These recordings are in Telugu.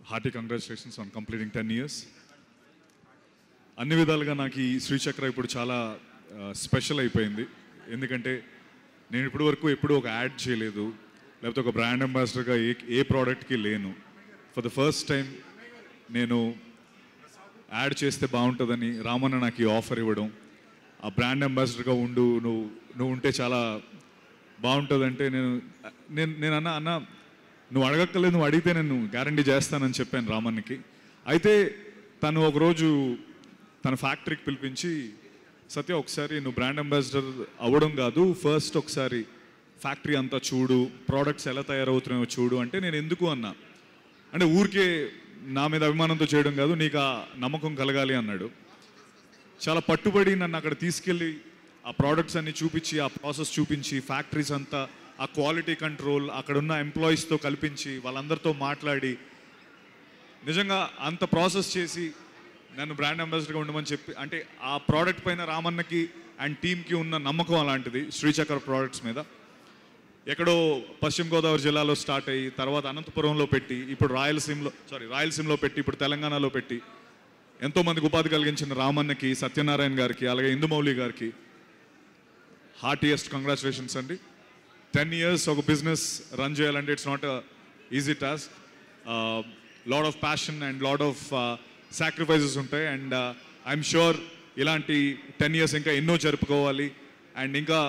Hearty congratulations on completing 10 years. అన్ని విధాలుగా నాకు ఈ శ్రీచక్ర ఇప్పుడు చాలా స్పెషల్ అయిపోయింది. ఎందుకంటే నేను ఇప్పటి వరకు ఎప్పుడూ ఒక యాడ్ చేయలేదు, లేకపోతే ఒక బ్రాండ్ అంబాసిడర్గా ఏ ప్రోడక్ట్కి లేను. ఫర్ ద ఫస్ట్ టైం నేను యాడ్ చేస్తే బాగుంటుందని రామన్న నాకు ఈ ఆఫర్ ఇవ్వడం, ఆ బ్రాండ్ అంబాసిడర్గా నువ్వు ఉంటే చాలా బాగుంటుందంటే నేను అన్న నువ్వు అడగక్కర్లేదు, నువ్వు అడిగితే నేను గ్యారంటీ చేస్తానని చెప్పాను రామన్నకి. అయితే తను ఒకరోజు తన ఫ్యాక్టరీకి పిలిపించి, సత్య ఒకసారి నువ్వు బ్రాండ్ అంబాసిడర్ అవ్వడం కాదు, ఫస్ట్ ఒకసారి ఫ్యాక్టరీ అంతా చూడు, ప్రోడక్ట్స్ ఎలా తయారవుతున్నాయో చూడు అంటే నేను ఎందుకు అన్నా, అంటే ఊరికే నా మీద అభిమానంతో చేయడం కాదు, నీకు ఆ నమ్మకం కలగాలి అన్నాడు. చాలా పట్టుబడి నన్ను అక్కడ తీసుకెళ్ళి ఆ ప్రోడక్ట్స్ అన్ని చూపించి, ఆ ప్రాసెస్ చూపించి, ఫ్యాక్టరీస్ అంతా, ఆ క్వాలిటీ కంట్రోల్, అక్కడున్న ఎంప్లాయీస్తో కల్పించి వాళ్ళందరితో మాట్లాడి నిజంగా అంత ప్రాసెస్ చేసి నన్ను బ్రాండ్ అంబాసిడర్గా ఉండమని చెప్పి, అంటే ఆ ప్రోడక్ట్ పైన రామన్నకి అండ్ టీమ్కి ఉన్న నమ్మకం అలాంటిది శ్రీచక్ర ప్రోడక్ట్స్ మీద. ఎక్కడో పశ్చిమ గోదావరి జిల్లాలో స్టార్ట్ అయ్యి తర్వాత అనంతపురంలో పెట్టి, ఇప్పుడు రాయలసీమలో పెట్టి, ఇప్పుడు తెలంగాణలో పెట్టి ఎంతోమందికి ఉపాధి కలిగించిన రామన్నకి, సత్యనారాయణ గారికి, అలాగే ఇందుమౌళి గారికి హార్టియెస్ట్ కంగ్రాచులేషన్స్ అండి. 10 years ఒక బిజినెస్ రన్ చేయాలంటే it's not easy task. Lot of passion and lot of sacrifices ఉంటాయి. అండ్ ఐఎమ్ షూర్ ఇలాంటి 10 years ఇంకా ఎన్నో జరుపుకోవాలి. అండ్ ఇంకా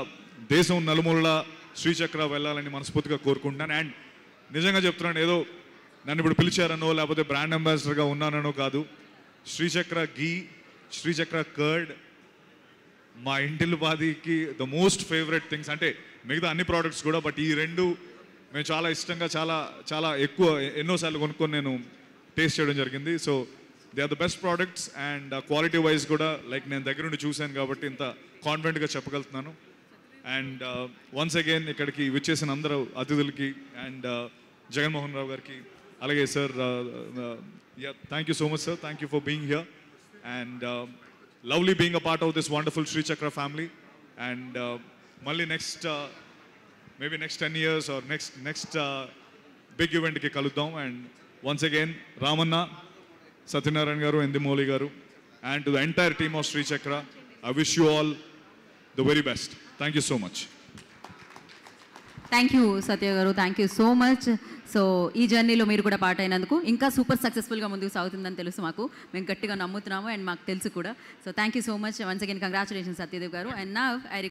దేశం నలుమూలలా శ్రీచక్ర వెళ్ళాలని మనస్ఫూర్తిగా కోరుకుంటున్నాను. అండ్ నిజంగా చెప్తున్నాను, ఏదో నన్ను ఇప్పుడు పిలిచారనో లేకపోతే బ్రాండ్ అంబాసిడర్గా ఉన్నానో కాదు. శ్రీచక్ర ఘీ, శ్రీచక్ర కర్డ్ మా ఇంటిల్లిపాదికి ద మోస్ట్ ఫేవరెట్ థింగ్స్. అంటే మిగతా అన్ని ప్రోడక్ట్స్ కూడా, బట్ ఈ రెండు మేము చాలా ఇష్టంగా చాలా ఎక్కువ ఎన్నోసార్లు కొనుక్కొని నేను టేస్ట్ చేయడం జరిగింది. So they are the best products and quality wise కూడా లైక్ నేను దగ్గర నుండి చూశాను కాబట్టి ఇంత కాన్ఫిడెంట్గా చెప్పగలుగుతున్నాను. అండ్ వన్స్ అగైన్ ఇక్కడికి విచ్చేసిన అందరూ అతిథులకి అండ్ జగన్మోహన్ రావు గారికి, అలాగే sir, thank you so much sir, thank you for being here and lovely being a part of this wonderful Sri Chakra family. And malli maybe next 10 years or next big event ki kaluddam. And once again Ramanna, Satyanarayan garu, Indumoli garu, and to the entire team of Sri Chakra, I wish you all the very best. Thank you so much. Thank you Satya garu, thank you so much. So ఈ జర్నీలో మీరు కూడా పార్ట్ అయినందుకు ఇంకా సూపర్ సక్సెస్ఫుల్గా ముందుకు సాగుతుందని తెలుసు మాకు, మేము గట్టిగా నమ్ముతున్నాము అండ్ మాకు తెలుసు కూడా. So thank you so much once again, congratulations Satyadev గారు. అండ్ నా